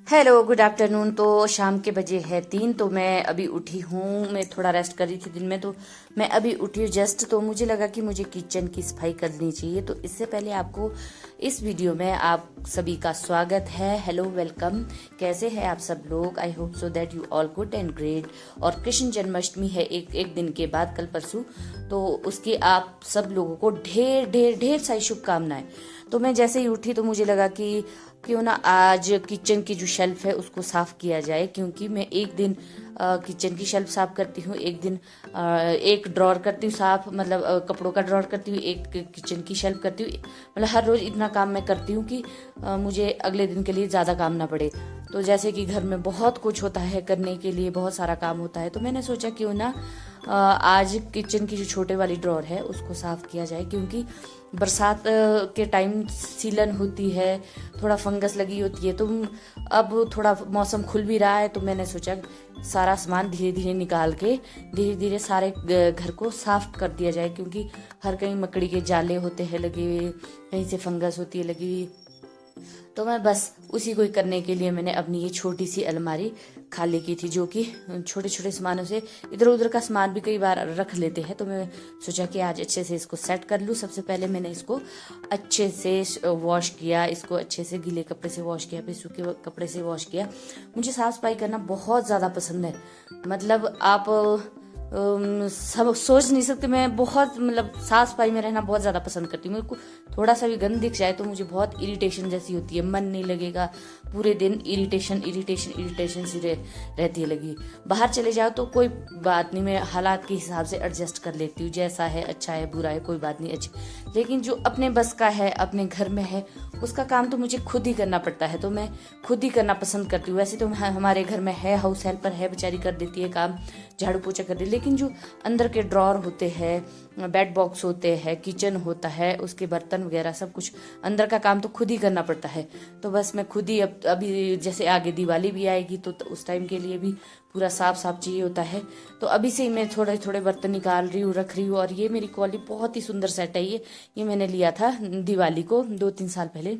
Hello good afternoon. तो शाम के बजे है 3। तो मैं अभी उठी हूँ। मैं थोड़ा रेस्ट कर रही थी दिन में, तो मैं अभी उठी हूँ जस्ट। तो मुझे लगा कि मुझे किचन की सफाई करनी चाहिए। तो इससे पहले आपको इस वीडियो में आप सभी का स्वागत है। Hello, welcome. कैसे हैं आप सब लोग? I hope so that you all good and great. और कृष्ण जन्माष्टमी है एक दिन के बाद, कल परसों। तो उसकी आप सब लोगों को ढेर ढेर ढेर सारी शुभकामनाएं। तो मैं जैसे ही उठी तो मुझे लगा कि क्यों ना आज किचन की जो शेल्फ है उसको साफ किया जाए, क्योंकि मैं एक दिन किचन की शेल्फ साफ करती हूँ, एक दिन एक ड्रॉर करती हूँ साफ, मतलब कपड़ों का ड्रॉर करती हूँ, एक किचन की शेल्फ करती हूँ। मतलब हर रोज इतना काम मैं करती हूँ कि मुझे अगले दिन के लिए ज़्यादा काम ना पड़े। तो जैसे कि घर में बहुत कुछ होता है करने के लिए, बहुत सारा काम होता है, तो मैंने सोचा क्यों ना आज किचन की जो छोटे वाली ड्रॉर है उसको साफ किया जाए, क्योंकि बरसात के टाइम सीलन होती है, थोड़ा फंगस लगी होती है। तो अब थोड़ा मौसम खुल भी रहा है, तो मैंने सोचा सारा सामान धीरे धीरे निकाल के धीरे धीरे सारे घर को साफ कर दिया जाए, क्योंकि हर कहीं मकड़ी के जाले होते हैं लगे हुए, कहीं से फंगस होती है लगी हुई। तो मैं बस उसी को ही करने के लिए मैंने अपनी ये छोटी सी अलमारी खाली की थी, जो कि छोटे छोटे सामानों से इधर उधर का सामान भी कई बार रख लेते हैं। तो मैं सोचा कि आज अच्छे से इसको सेट कर लूँ। सबसे पहले मैंने इसको अच्छे से वॉश किया, इसको अच्छे से गीले कपड़े से वॉश किया, फिर सूखे कपड़े से वॉश किया। मुझे साफ सफाई करना बहुत ज़्यादा पसंद है। मतलब आप सब सोच नहीं सकते, मैं बहुत मतलब साफ सफाई में रहना बहुत ज़्यादा पसंद करती हूँ। मेरे को थोड़ा सा भी गंद दिख जाए तो मुझे बहुत इरिटेशन जैसी होती है, मन नहीं लगेगा, पूरे दिन इरिटेशन इरिटेशन इरिटेशन सी रहती है लगी। बाहर चले जाओ तो कोई बात नहीं, मैं हालात के हिसाब से एडजस्ट कर लेती हूँ, जैसा है अच्छा है बुरा है कोई बात नहीं अच्छी। लेकिन जो अपने बस का है, अपने घर में है, उसका काम तो मुझे खुद ही करना पड़ता है। तो मैं खुद ही करना पसंद करती हूँ। वैसे तो हमारे घर में है हाउस हेल्पर है, बेचारी कर देती है काम, झाड़ू पोछा कर देती है। लेकिन जो अंदर के ड्रॉर होते हैं, बेड बॉक्स होते हैं, किचन होता है, उसके बर्तन वगैरह सब कुछ अंदर का काम तो खुद ही करना पड़ता है। तो बस मैं खुद ही अभी जैसे आगे दिवाली भी आएगी तो उस टाइम के लिए भी पूरा साफ साफ चाहिए होता है। तो अभी से ही मैं थोड़े थोड़े बर्तन निकाल रही हूँ, रख रही हूँ। और ये मेरी क्वालिटी बहुत ही सुंदर सेट है। ये मैंने लिया था दिवाली को 2-3 साल पहले।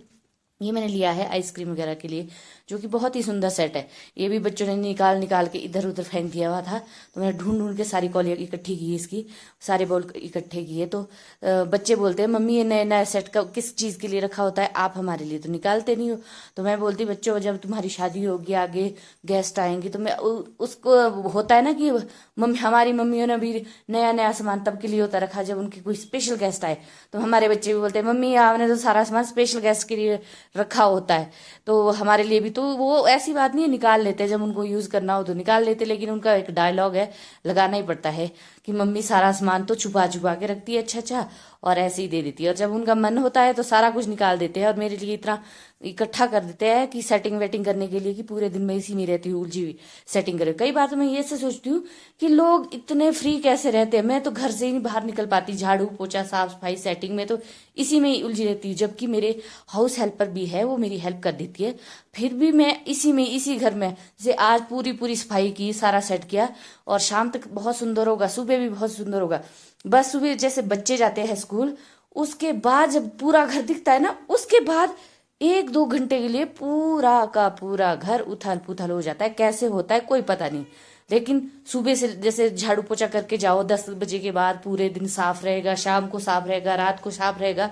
ये मैंने लिया है आइसक्रीम वगैरह के लिए, जो कि बहुत ही सुंदर सेट है। ये भी बच्चों ने निकाल निकाल के इधर उधर फेंक दिया हुआ था, तो मैंने ढूंढ ढूंढ के सारी कॉलियाँ इकट्ठी की, इसकी सारे बॉल इकट्ठे किए। तो बच्चे बोलते हैं मम्मी ये नया नया सेट का किस चीज़ के लिए रखा होता है, आप हमारे लिए तो निकालते नहीं हो। तो मैं बोलती बच्चों जब तुम्हारी शादी होगी, आगे गेस्ट आएंगे, तो मैं उसको होता है ना कि मम्मी हमारी मम्मियों ने भी नया नया सामान तब के लिए होता रखा जब उनके कोई स्पेशल गेस्ट आए। तो हमारे बच्चे भी बोलते हैं मम्मी आपने तो सारा सामान स्पेशल गेस्ट के लिए रखा होता है, तो हमारे लिए भी। तो वो ऐसी बात नहीं है, निकाल लेते हैं जब उनको यूज करना हो तो निकाल लेते। लेकिन उनका एक डायलॉग है, लगाना ही पड़ता है कि मम्मी सारा सामान तो छुपा छुपा के रखती है अच्छा अच्छा, और ऐसे ही दे देती है। और जब उनका मन होता है तो सारा कुछ निकाल देते हैं और मेरे लिए इतना इकट्ठा कर देते हैं कि सेटिंग वेटिंग करने के लिए, कि पूरे दिन मैं इसी में रहती हूँ उलझी हुई सेटिंग करे। कई बार तो मैं ये से सोचती हूँ कि लोग इतने फ्री कैसे रहते हैं। मैं तो घर से ही नहीं बाहर निकल पाती, झाड़ू पोछा साफ सफाई सेटिंग में तो इसी में ही उलझी रहती हूँ। जबकि मेरे हाउस हेल्पर भी है, वो मेरी हेल्प कर देती है, फिर भी मैं इसी में इसी घर में जैसे आज पूरी पूरी सफाई की, सारा सेट किया, और शाम तक बहुत सुंदर होगा, सुबह भी बहुत सुंदर होगा। बस सुबह जैसे बच्चे जाते हैं स्कूल, उसके बाद जब पूरा घर दिखता है ना, उसके बाद 1-2 घंटे के लिए पूरा का पूरा घर उथल पुथल हो जाता है। कैसे होता है कोई पता नहीं। लेकिन सुबह से जैसे झाड़ू पोछा करके जाओ, 10 बजे के बाद पूरे दिन साफ रहेगा, शाम को साफ रहेगा, रात को साफ रहेगा,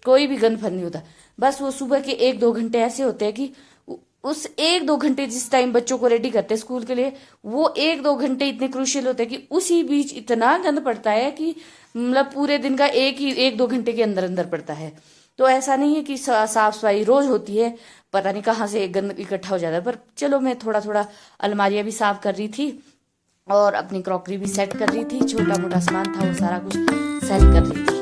कोई भी गंद फंद नहीं होता। बस वो सुबह के 1-2 घंटे ऐसे होते हैं कि उस 1-2 घंटे जिस टाइम बच्चों को रेडी करते हैं स्कूल के लिए, वो 1-2 घंटे इतने क्रूशियल होते हैं कि उसी बीच इतना गंद पड़ता है कि मतलब पूरे दिन का 1-2 घंटे के अंदर अंदर पड़ता है। तो ऐसा नहीं है कि साफ सफाई रोज होती है, पता नहीं कहाँ से गंद इकट्ठा हो जाता है। पर चलो मैं थोड़ा थोड़ा अलमारियां भी साफ कर रही थी और अपनी क्रॉकरी भी सेट कर रही थी, छोटा मोटा सामान था वो सारा कुछ सेट कर रही थी।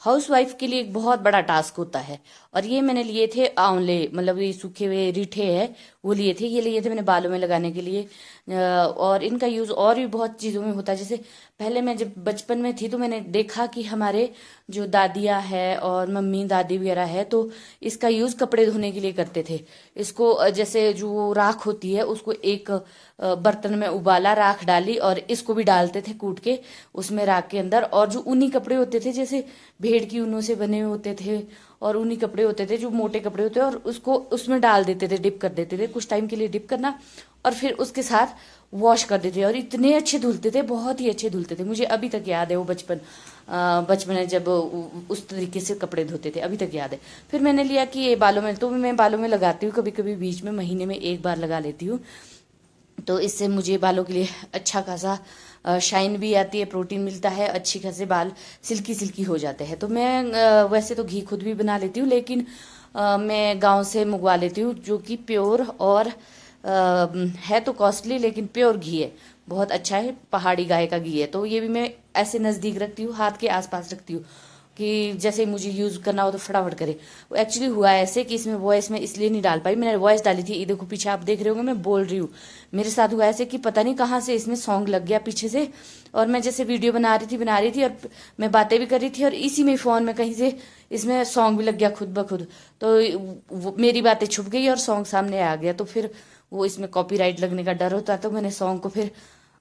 हाउसवाइफ के लिए एक बहुत बड़ा टास्क होता है। और ये मैंने लिए थे आंवले, मतलब ये सूखे हुए रीठे हैं वो लिए थे, ये लिए थे मैंने बालों में लगाने के लिए। और इनका यूज़ और भी बहुत चीज़ों में होता है। जैसे पहले मैं जब बचपन में थी तो मैंने देखा कि हमारे जो दादियाँ है और मम्मी दादी वगैरह है तो इसका यूज़ कपड़े धोने के लिए करते थे। इसको जैसे जो राख होती है उसको एक बर्तन में उबाला, राख डाली और इसको भी डालते थे कूट के उसमें राख के अंदर। और जो ऊनी कपड़े होते थे जैसे भेड़ की ऊनों से बने हुए होते थे और ऊनी कपड़े होते थे जो मोटे कपड़े होते हैं, और उसको उसमें डाल देते थे, डिप कर देते थे, कुछ टाइम के लिए डिप करना और फिर उसके साथ वॉश कर देते थे। और इतने अच्छे धुलते थे, बहुत ही अच्छे धुलते थे। मुझे अभी तक याद है वो बचपन में जब उस तरीके से कपड़े धोते थे, अभी तक याद है। फिर मैंने लिया कि ये बालों में, तो मैं बालों में लगाती हूँ कभी कभी, बीच में महीने में एक बार लगा लेती हूँ। तो इससे मुझे बालों के लिए अच्छा खासा शाइन भी आती है, प्रोटीन मिलता है, अच्छी खासे बाल सिल्की सिल्की हो जाते हैं। तो मैं वैसे तो घी खुद भी बना लेती हूँ, लेकिन मैं गांव से मंगवा लेती हूँ जो कि प्योर और है तो कॉस्टली लेकिन प्योर घी है, बहुत अच्छा है, पहाड़ी गाय का घी है। तो ये भी मैं ऐसे नज़दीक रखती हूँ, हाथ के आसपास रखती हूँ कि जैसे मुझे यूज़ करना हो तो फटाफट करे। वो एक्चुअली हुआ ऐसे कि इसमें वॉइस में इसलिए नहीं डाल पाई, मैंने वॉइस डाली थी, ये देखो पीछे आप देख रहे होंगे मैं बोल रही हूँ। मेरे साथ हुआ ऐसे कि पता नहीं कहाँ से इसमें सॉन्ग लग गया पीछे से, और मैं जैसे वीडियो बना रही थी और मैं बातें भी कर रही थी और इसी में फ़ोन में कहीं से इसमें सॉन्ग भी लग गया खुद ब खुद। तो मेरी बातें छुप गई और सॉन्ग सामने आ गया। तो फिर वो इसमें कॉपीराइट लगने का डर होता, तो मैंने सॉन्ग को फिर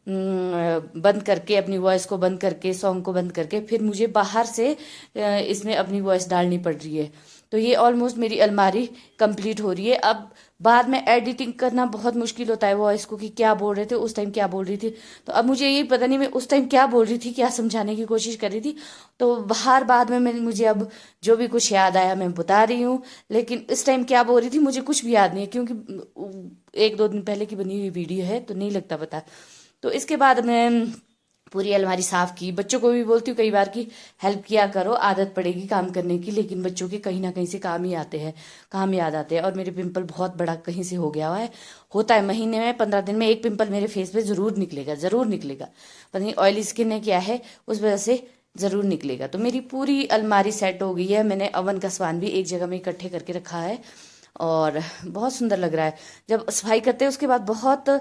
बंद करके, अपनी वॉइस को बंद करके, सॉन्ग को बंद करके फिर मुझे बाहर से इसमें अपनी वॉइस डालनी पड़ रही है। तो ये ऑलमोस्ट मेरी अलमारी कंप्लीट हो रही है। अब बाद में एडिटिंग करना बहुत मुश्किल होता है वॉइस को, कि क्या बोल रहे थे उस टाइम, क्या बोल रही थी। तो अब मुझे ये पता नहीं मैं उस टाइम क्या बोल रही थी, क्या समझाने की कोशिश कर रही थी। तो बाहर बाद में मुझे अब जो भी कुछ याद आया मैं बता रही हूँ, लेकिन इस टाइम क्या बोल रही थी मुझे कुछ भी याद नहीं है, क्योंकि 1-2 दिन पहले की बनी हुई वीडियो है तो नहीं लगता पता। तो इसके बाद मैं पूरी अलमारी साफ की। बच्चों को भी बोलती हूँ कई बार कि हेल्प किया करो, आदत पड़ेगी काम करने की, लेकिन बच्चों के कहीं ना कहीं से काम ही आते हैं, काम याद आते हैं। और मेरे पिंपल बहुत बड़ा कहीं से हो गया हुआ है, होता है महीने में 15 दिन में एक पिंपल मेरे फेस पे जरूर निकलेगा, जरूर निकलेगा। पता नहीं ऑयली स्किन है क्या है, उस वजह से जरूर निकलेगा। तो मेरी पूरी अलमारी सेट हो गई है। मैंने अवन का सामान भी एक जगह में इकट्ठे करके रखा है और बहुत सुंदर लग रहा है। जब सफाई करते हैं उसके बाद बहुत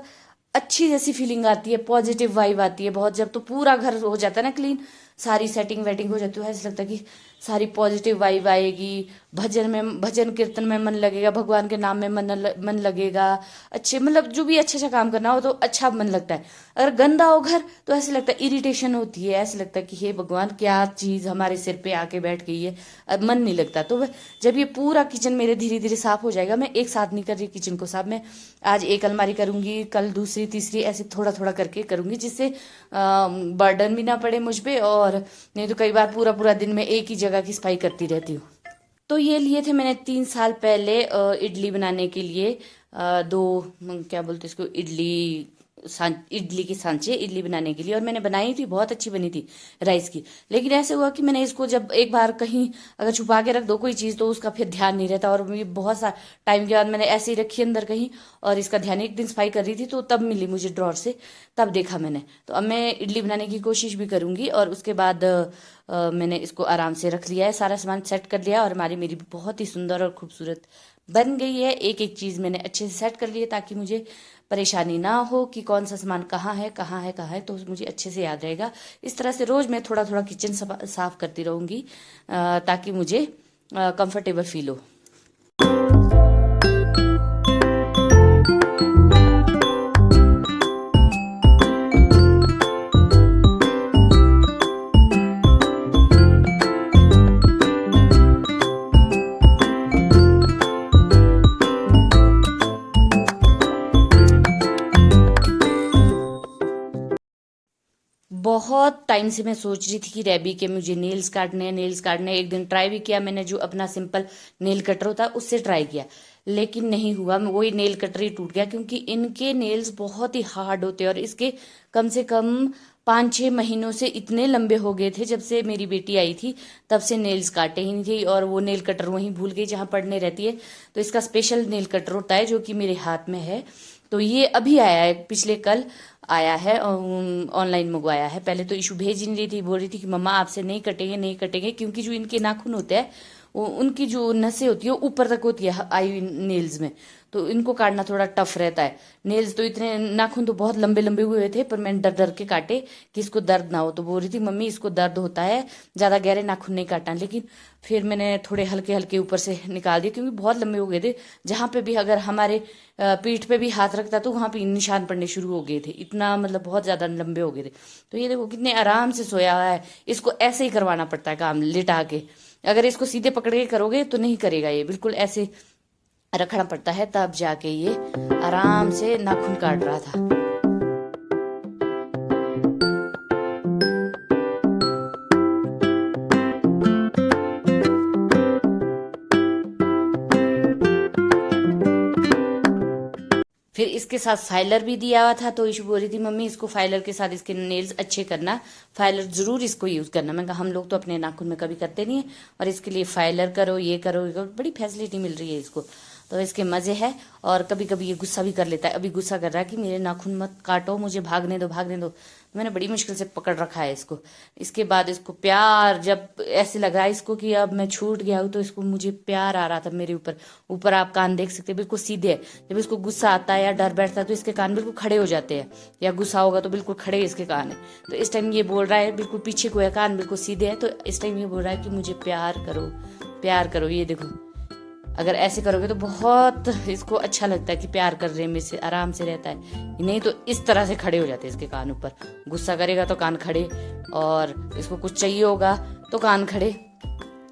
अच्छी जैसी फीलिंग आती है, पॉजिटिव वाइब आती है बहुत। जब तो पूरा घर हो जाता है ना क्लीन, सारी सेटिंग वेटिंग हो जाती है, ऐसा लगता है कि सारी पॉजिटिव वाइब आएगी। भजन कीर्तन में मन लगेगा, भगवान के नाम में मन लगेगा। अच्छे मतलब जो भी अच्छा काम करना हो तो अच्छा मन लगता है। अगर गंदा हो घर तो ऐसे लगता है, इरिटेशन होती है, ऐसे लगता है कि हे भगवान क्या चीज हमारे सिर पे आके बैठ गई है, अब मन नहीं लगता। तो जब ये पूरा किचन मेरे धीरे धीरे साफ हो जाएगा, मैं एक साथ नहीं कर रही किचन को साफ, मैं आज एक अलमारी करूंगी, कल दूसरी तीसरी, ऐसे थोड़ा थोड़ा करके करूंगी, जिससे बर्डन भी ना पड़े मुझ पे। और नहीं तो कई बार पूरा पूरा दिन में एक ही जगह की सफाई करती रहती हूँ। तो ये लिए थे मैंने 3 साल पहले इडली बनाने के लिए, दो क्या बोलते इसको, इडली के सांचे, इडली बनाने के लिए। और मैंने बनाई थी, बहुत अच्छी बनी थी राइस की। लेकिन ऐसे हुआ कि मैंने इसको जब एक बार कहीं अगर छुपा के रख दो कोई चीज़ तो उसका फिर ध्यान नहीं रहता। और ये बहुत सा टाइम के बाद मैंने ऐसे ही रखी अंदर कहीं, और इसका ध्यान, एक दिन सफाई कर रही थी तो तब मिली मुझे ड्रॉर से, तब देखा मैंने। तो अब मैं इडली बनाने की कोशिश भी करूंगी। और उसके बाद मैंने इसको आराम से रख लिया है, सारा सामान सेट कर लिया, और हमारी मेरी बहुत ही सुंदर और खूबसूरत बन गई है। एक एक चीज़ मैंने अच्छे से सेट कर ली है ताकि मुझे परेशानी ना हो कि कौन सा सामान कहाँ है कहाँ है कहाँ है, तो मुझे अच्छे से याद रहेगा। इस तरह से रोज़ मैं थोड़ा थोड़ा किचन साफ करती रहूँगी ताकि मुझे कंफर्टेबल फील हो। बहुत टाइम से मैं सोच रही थी कि रेबी के मुझे नेल्स काटने हैं। एक दिन ट्राई भी किया मैंने, जो अपना सिंपल नेल कटर होता है उससे ट्राई किया, लेकिन नहीं हुआ। वही नेल कटर ही टूट गया, क्योंकि इनके नेल्स बहुत ही हार्ड होते हैं। और इसके कम से कम 5-6 महीनों से इतने लंबे हो गए थे, जब से मेरी बेटी आई थी तब से नेल्स काटे ही नहीं थे। और वो नेल कटर वहीं भूल गई जहाँ पढ़ने रहती है, तो इसका स्पेशल नेल कटर होता है जो कि मेरे हाथ में है। तो ये अभी आया है पिछले कल, आया है, ऑनलाइन मंगवाया है। पहले तो इशू भेज ही नहीं रही थी, बोल रही थी कि मम्मा आपसे नहीं कटेंगे नहीं कटेंगे, क्योंकि जो इनके नाखून होते हैं उनकी जो नसें होती है वो ऊपर तक होती है आई नेल्स में, तो इनको काटना थोड़ा टफ रहता है। नेल्स तो इतने, नाखून तो बहुत लंबे लंबे हुए थे, पर मैंने डर डर के काटे कि इसको दर्द ना हो। तो बोल रही थी मम्मी इसको दर्द होता है, ज़्यादा गहरे नाखून नहीं काटना। लेकिन फिर मैंने थोड़े हल्के हल्के ऊपर से निकाल दिए, क्योंकि बहुत लंबे हो गए थे। जहाँ पे भी अगर हमारे पीठ पे भी हाथ रखता तो वहाँ पे निशान पड़ने शुरू हो गए थे, इतना मतलब बहुत ज़्यादा लंबे हो गए थे। तो ये देखो कितने आराम से सोया हुआ है। इसको ऐसे ही करवाना पड़ता है काम, लिटा के। अगर इसको सीधे पकड़ के करोगे तो नहीं करेगा, ये बिल्कुल ऐसे रखना पड़ता है, तब जाके ये आराम से नाखून काट रहा था। फिर इसके साथ फाइलर भी दिया हुआ था, तो इशू बोल रही थी मम्मी इसको फाइलर के साथ इसके नेल्स अच्छे करना, फाइलर जरूर इसको यूज करना। मैं कहा हम लोग तो अपने नाखून में कभी करते नहीं है, और इसके लिए फाइलर करो, ये करो, बड़ी फैसिलिटी मिल रही है इसको, तो इसके मजे है। और कभी कभी ये गुस्सा भी कर लेता है। अभी गुस्सा कर रहा है कि मेरे नाखून मत काटो, मुझे भागने दो भागने दो। तो मैंने बड़ी मुश्किल से पकड़ रखा है इसको। इसके बाद इसको प्यार, जब ऐसे लग रहा है इसको कि अब मैं छूट गया हूँ, तो इसको मुझे प्यार आ रहा था मेरे ऊपर। ऊपर आप कान देख सकते हैं, बिल्कुल सीधे है। जब इसको गुस्सा आता है या डर बैठता है तो इसके कान बिल्कुल खड़े हो जाते हैं, या गुस्सा होगा तो बिल्कुल खड़े इसके कान है। तो इस टाइम ये बोल रहा है, बिल्कुल पीछे को है कान, बिल्कुल सीधे है, तो इस टाइम ये बोल रहा है कि मुझे प्यार करो प्यार करो। ये देखो, अगर ऐसे करोगे तो बहुत इसको अच्छा लगता है कि प्यार कर रहे हैं, में से आराम से रहता है। नहीं तो इस तरह से खड़े हो जाते हैं इसके कान ऊपर। गुस्सा करेगा तो कान खड़े, और इसको कुछ चाहिए होगा तो कान खड़े।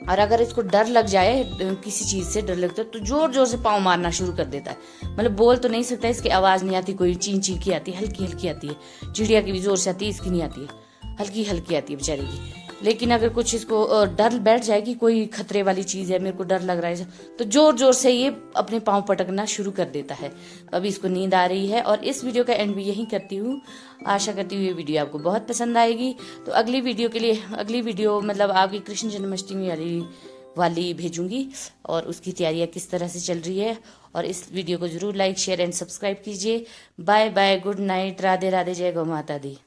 और अगर इसको डर लग जाए, किसी चीज से डर लगता है, तो जोर जोर से पाँव मारना शुरू कर देता है। मतलब बोल तो नहीं सकता, इसकी आवाज नहीं आती, कोई ची ची की आती है, हल्की हल्की आती है। चिड़िया की भी जोर से आती है, इसकी नहीं आती है, हल्की हल्की आती है बेचारी की। लेकिन अगर कुछ इसको डर बैठ जाए कि कोई खतरे वाली चीज है, मेरे को डर लग रहा है, तो जोर जोर से ये अपने पाँव पटकना शुरू कर देता है। अभी इसको नींद आ रही है, और इस वीडियो का एंड भी यही करती हूँ। आशा करती हूँ ये वीडियो आपको बहुत पसंद आएगी। तो अगली वीडियो के लिए, अगली वीडियो मतलब आपकी कृष्ण जन्माष्टमी वाली भेजूंगी, और उसकी तैयारियां किस तरह से चल रही है। और इस वीडियो को जरूर लाइक शेयर एंड सब्सक्राइब कीजिए। Bye bye, good night, Radhe Radhe, जय गौ माता दी।